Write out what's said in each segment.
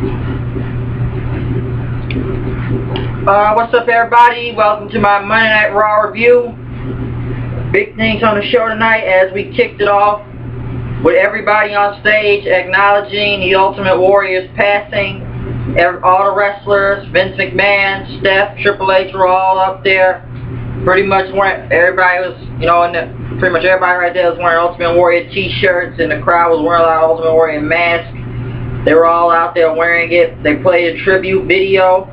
What's up, everybody? Welcome to my Monday Night Raw review. Big things on the show tonight as we kicked it off with everybody on stage acknowledging the Ultimate Warrior's passing. All the wrestlers, Vince McMahon, Steph, Triple H were all up there. Pretty much everybody was, pretty much everybody right there was wearing Ultimate Warrior t-shirts, and the crowd was wearing a lot of Ultimate Warrior masks. They were all out there wearing it. They played a tribute video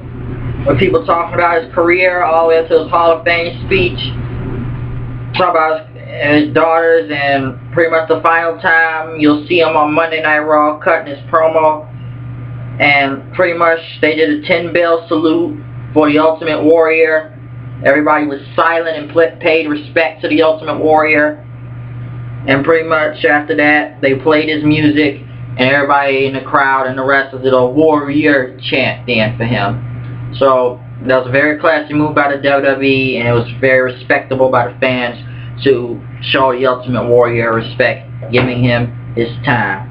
with people talking about his career all the way up to his Hall of Fame speech. Talking about his daughters, and pretty much the final time you'll see him on Monday Night Raw cutting his promo. And pretty much they did a 10-bell salute for the Ultimate Warrior. Everybody was silent and paid respect to the Ultimate Warrior. And pretty much after that, they played his music, and everybody in the crowd and the wrestlers did a Warrior chant then for him. So that was a very classy move by the WWE, and it was very respectable by the fans to show the Ultimate Warrior respect, giving him his time.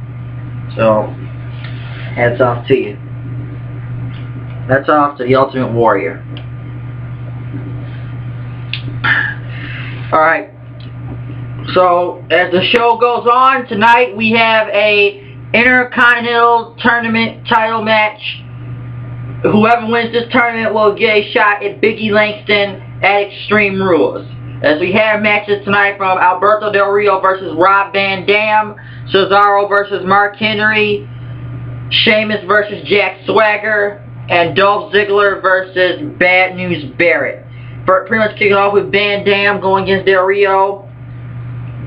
So hats off to you. That's off to the Ultimate Warrior. Alright, so as the show goes on, tonight we have a Intercontinental Tournament title match. Whoever wins this tournament will get a shot at Biggie Langston at Extreme Rules. As we have matches tonight from Alberto Del Rio versus Rob Van Dam, Cesaro versus Mark Henry, Sheamus versus Jack Swagger, and Dolph Ziggler versus Bad News Barrett. Pretty much kicking off with Van Dam going against Del Rio.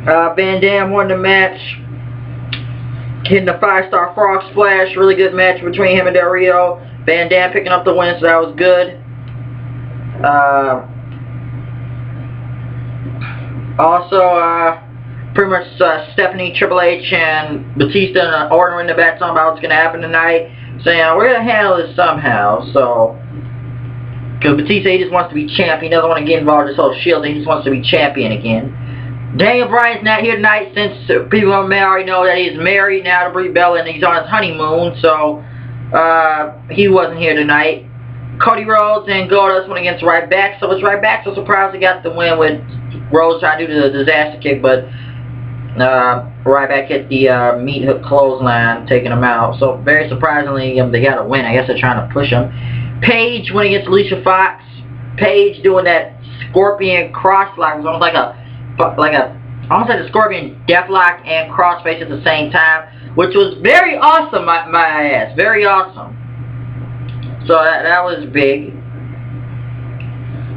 Van Dam won the match, hitting the 5-star frog splash. Really good match between him and Del Rio. Van Dam picking up the win, so that was good. Also, pretty much Stephanie, Triple H, and Batista and Orton in the back talking about what's going to happen tonight, saying we're going to handle this somehow. So, because Batista, he just wants to be champ. He doesn't want to get involved in this whole Shield. He just wants to be champion again. Daniel Bryan's not here tonight since people may already know that he's married now to Brie Bella and he's on his honeymoon. So, he wasn't here tonight. Cody Rhodes and Goldust went against Ryback. So it's Ryback so surprised he got the win with Rhodes trying to do the disaster kick, but Ryback hit the meat hook clothesline, taking him out. So very surprisingly, they got a win. I guess they're trying to push him. Paige went against Alicia Fox. Paige doing that scorpion crosslock. It was almost almost like a scorpion deathlock and crossface at the same time, which was very awesome, my ass. Very awesome. So that was big.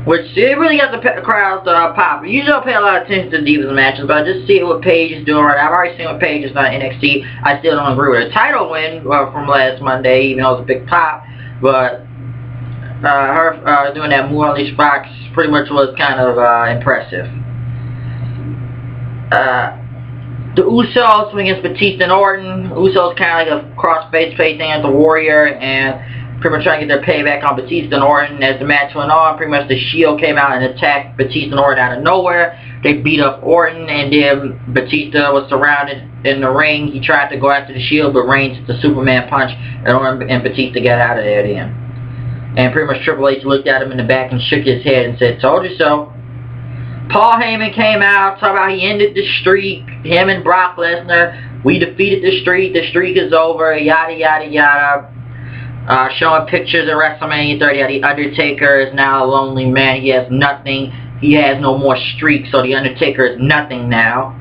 Which it really got the crowd popping. Usually I don't pay a lot of attention to Divas matches, but I just see what Paige is doing right now. I've already seen what Paige is on NXT. I still don't agree with her title win from last Monday, even though it was a big pop. But her doing that move on these Fox pretty much was kind of impressive. The Usos went against Batista and Orton. Usos kind of like a cross-face thing at the Warrior, and pretty much trying to get their payback on Batista and Orton. As the match went on, pretty much the Shield came out and attacked Batista and Orton out of nowhere. They beat up Orton, and then Batista was surrounded in the ring. He tried to go after the Shield, but Reigns hit the Superman punch, and Orton and Batista got out of there then. And pretty much Triple H looked at him in the back and shook his head and said, "Told you so." Paul Heyman came out, talking about he ended the streak, him and Brock Lesnar. We defeated the streak is over, yada yada yada. Showing pictures of WrestleMania 30. The Undertaker is now a lonely man. He has nothing. He has no more streak, so the Undertaker is nothing now.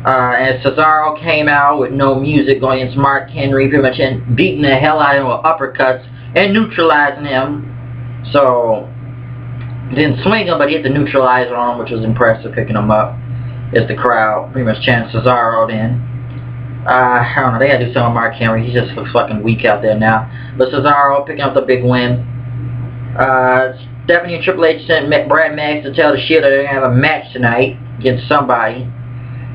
And Cesaro came out with no music going against Mark Henry, pretty much beating the hell out of him with uppercuts and neutralizing him. So, didn't swing him, but he hit the neutralizer on him, which was impressive, picking him up. As the crowd pretty much chanted Cesaro then. I don't know, they gotta do something with Mark Henry. He just looks fucking weak out there now. But Cesaro picking up the big win. Stephanie and Triple H sent Brad Max to tell the Shield that they're gonna have a match tonight against somebody.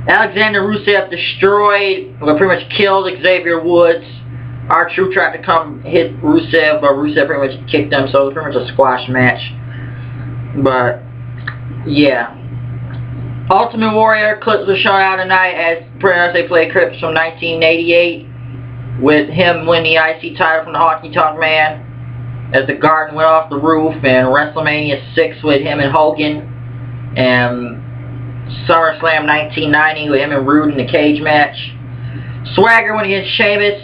Alexander Rusev destroyed, well, pretty much killed Xavier Woods. R-Truth tried to come hit Rusev, but Rusev pretty much kicked him, so it was pretty much a squash match. But, yeah. Ultimate Warrior clips were shown out tonight as pretty much they played clips from 1988. with him winning the IC title from the Honky Tonk Man, as the Garden went off the roof, and WrestleMania 6 with him and Hogan, and SummerSlam 1990 with him and Rude in the cage match. Swagger went against Sheamus.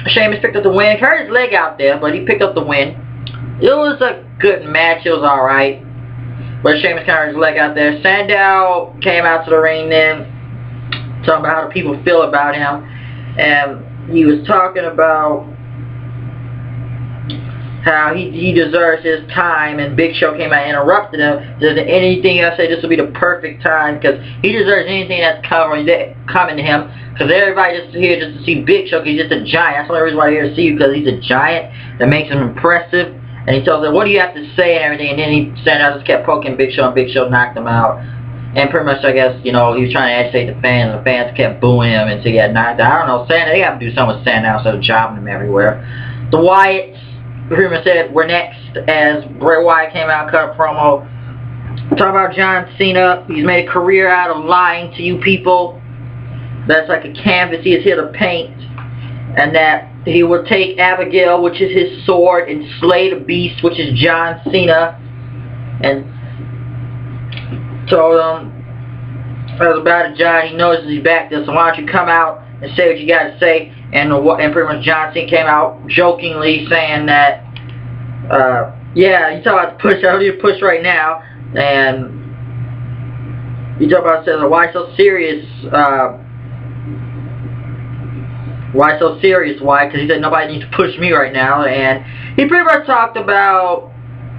Sheamus picked up the win. He hurt his leg out there, but he picked up the win. It was a good match. It was alright. But Sheamus kind of hurt his leg out there. Sandow came out to the ring then, talking about how the people feel about him. And he was talking about how he deserves his time, and Big Show came out and interrupted him. Said anything I say, this will be the perfect time, because he deserves anything that's coming to him, because everybody just here just to see Big Show, because he's just a giant. That's the only reason why they're here to see you, because he's a giant. That makes him impressive. And he tells them, what do you have to say and everything, and then he just kept poking Big Show, and Big Show knocked him out. And pretty much, I guess, you know, he was trying to agitate the fans, and the fans kept booing him until he got knocked out. I don't know, Sandow, they have to do something with Sandow instead of jobbing him everywhere. The Wyatts pretty much said we're next, as Bray Wyatt came out and cut a promo. Talk about John Cena. He's made a career out of lying to you people. That's like a canvas he is here to paint. And that he will take Abigail, which is his sword, and slay the beast, which is John Cena. And told him, that was about it, John. He knows he's back there, so why don't you come out and say what you got to say. And pretty much John Cena came out jokingly saying that, yeah, you talk about the push, I don't need to push right now. And you talk about, says, why so serious? Why so serious? Why? Because he said nobody needs to push me right now. And he pretty much talked about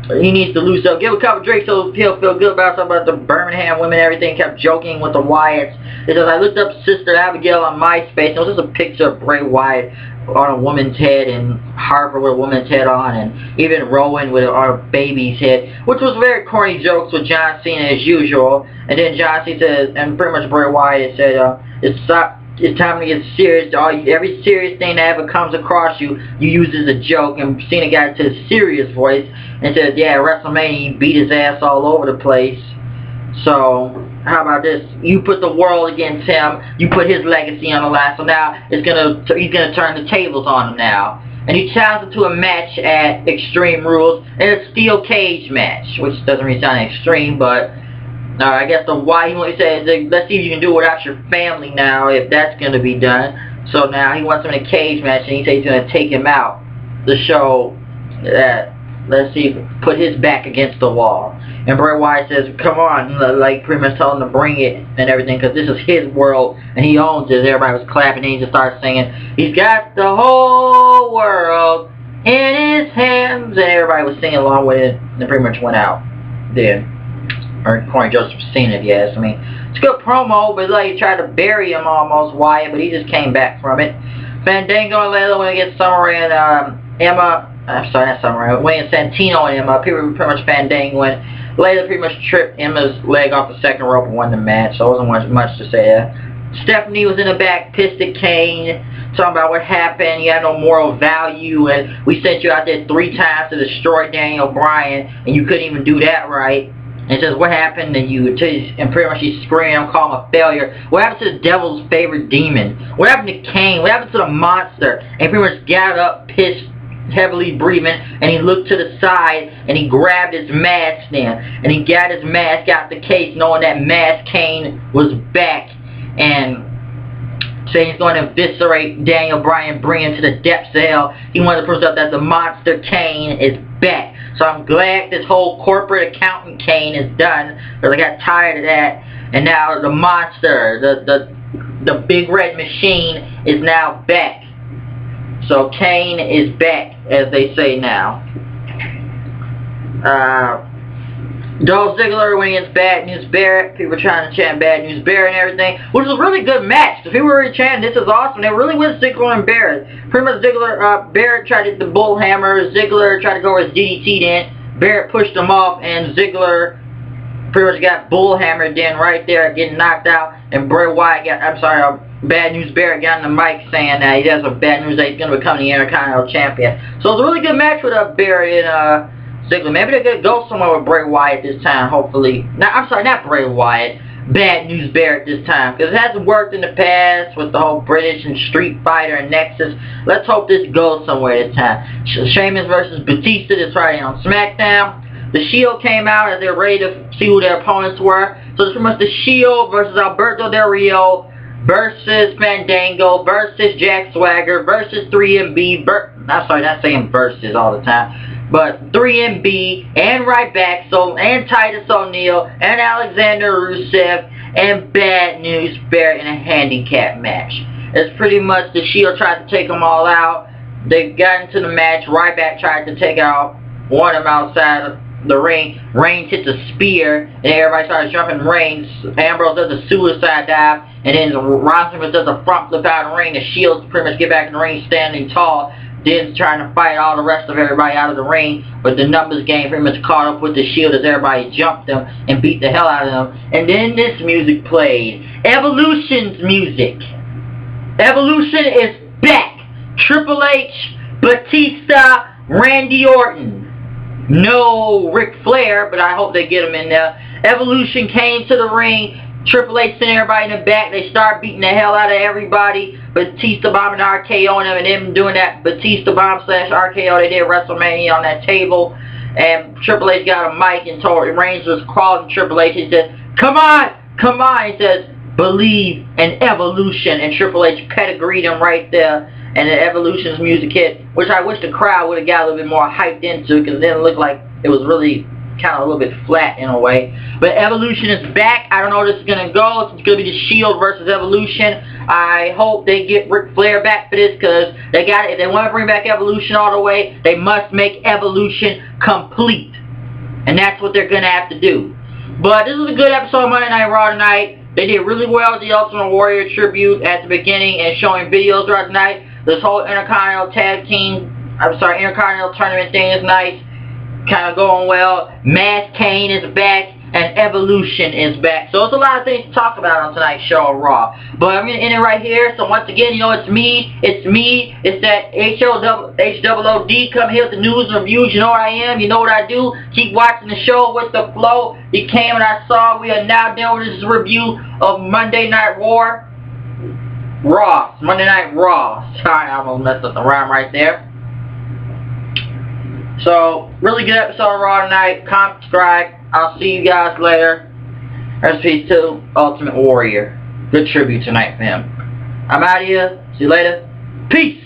he needs to lose up, give a couple drinks so he'll feel good about something about the Birmingham women and everything. Kept joking with the Wyatts. He says, I looked up Sister Abigail on MySpace, and it was just a picture of Bray Wyatt on a woman's head, and Harper with a woman's head on, and even Rowan with on a baby's head, which was very corny jokes with John Cena as usual. And then John Cena said, and pretty much Bray Wyatt said, it's time to get serious. Every serious thing that ever comes across you, you use as a joke. And Cena got into his serious voice and said, yeah, WrestleMania, he beat his ass all over the place. So, how about this? You put the world against him. You put his legacy on the line. So now he's gonna turn the tables on him now. And he challenged him to a match at Extreme Rules in a steel cage match, which doesn't really sound extreme, but I guess he said, let's see if you can do it without your family now, if that's going to be done. So now he wants him in a cage match, and he says he's going to take him out to show that, let's see, put his back against the wall. And Bray Wyatt says, come on, like pretty much tell him to bring it and everything, because this is his world, and he owns it. Everybody was clapping, and he just started singing, he's got the whole world in his hands, and everybody was singing along with it, and pretty much went out then. Or Corey Joseph Cena, if you ask me. It's a good promo, but like he tried to bury him almost, Wyatt, but he just came back from it. Fandango and Layla went against Summer and Emma. I'm sorry, not Summer. Went against Santino and Emma. People pretty much Fandangoing. Layla pretty much tripped Emma's leg off the second rope and won the match, so there wasn't much to say there. Stephanie was in the back, pissed at Kane, talking about what happened. You had no moral value, and we sent you out there 3 times to destroy Daniel Bryan, and you couldn't even do that right. And it says, what happened to you? And pretty much he's screaming, call him a failure. What happened to the devil's favorite demon? What happened to Kane? What happened to the monster? And he pretty much got up, pissed, heavily breathing, and he looked to the side, and he grabbed his mask then. And he got his mask out the case, knowing that Mask Kane was back. And saying he's going to eviscerate Daniel Bryan, bring him to the depths of hell. He wanted to prove that the monster Kane is back. So I'm glad this whole corporate accountant Kane is done, because I got tired of that. And now the monster, the big red machine is now back. So Kane is back, as they say now. Dolph Ziggler went against Bad News Barrett. People were trying to chant Bad News Barrett and everything, which was a really good match. So people were really chanting, this is awesome. They really went Ziggler and Barrett. Pretty much Ziggler, Barrett tried to hit the bull hammer. Ziggler tried to go with his DDT then. Barrett pushed him off, and Ziggler pretty much got bull hammered then right there, getting knocked out. And Bray Wyatt Bad News Barrett got on the mic saying that he has a bad news that he's going to become the Intercontinental Champion. So it was a really good match with Barrett and Ziggler. Maybe they're going to go somewhere with Bray Wyatt this time, hopefully. I'm sorry, not Bray Wyatt. Bad News Barrett this time, because it hasn't worked in the past with the whole British and Street Fighter and Nexus. Let's hope this goes somewhere this time. Sheamus versus Batista this Friday on SmackDown. The Shield came out as they're ready to see who their opponents were. So it's pretty much the Shield versus Alberto Del Rio versus Fandango versus Jack Swagger versus 3MB. I'm sorry, not saying versus all the time. But 3MB and Ryback, and Titus O'Neil and Alexander Rusev and Bad News Barrett in a handicap match. It's pretty much the Shield tried to take them all out. They got into the match. Ryback tried to take out one of them outside of the ring. Reigns hit the spear, and everybody started jumping Reigns. Ambrose does a suicide dive, and then Rollins does a front flip out of the ring. The Shield pretty much get back in the ring standing tall. Then trying to fight all the rest of everybody out of the ring, but the numbers game pretty much caught up with the Shield as everybody jumped them and beat the hell out of them. And then this music played. Evolution's music. Evolution is back. Triple H, Batista, Randy Orton. No Ric Flair, but I hope they get him in there. Evolution came to the ring. Triple H sent everybody in the back. They start beating the hell out of everybody. Batista bombing RKO them, and them doing that Batista bomb / RKO they did WrestleMania on that table. And Triple H got a mic and told Reigns was calling Triple H. He said, "Come on, come on." He says, "Believe in evolution." And Triple H pedigreed him right there. And the Evolution's music hit, which I wish the crowd would have got a little bit more hyped into, because it didn't look like it was really kind of a little bit flat in a way. But Evolution is back. I don't know where this is going to go. It's going to be the Shield versus Evolution. I hope they get Ric Flair back for this, because they got it. If they want to bring back Evolution all the way, they must make Evolution complete. And that's what they're going to have to do. But this was a good episode of Monday Night Raw tonight. They did really well with the Ultimate Warrior tribute at the beginning and showing videos throughout the night. This whole Intercontinental Tournament thing is nice. Kind of going well. Mass Kane is back, and Evolution is back. So it's a lot of things to talk about on tonight's show of Raw. But I'm going to end it right here. So once again, you know, it's me. It's that HOOD. Come here with the news and reviews. You know what I am. You know what I do. Keep watching the show with the flow. You came and I saw. We are now done with this review of Monday Night Raw. Monday Night Raw. Sorry, I almost messed up the rhyme right there. So, really good episode of Raw tonight. Comment, subscribe. I'll see you guys later. Rest in peace to Ultimate Warrior. Good tribute tonight for him. I'm out of here. See you later. Peace.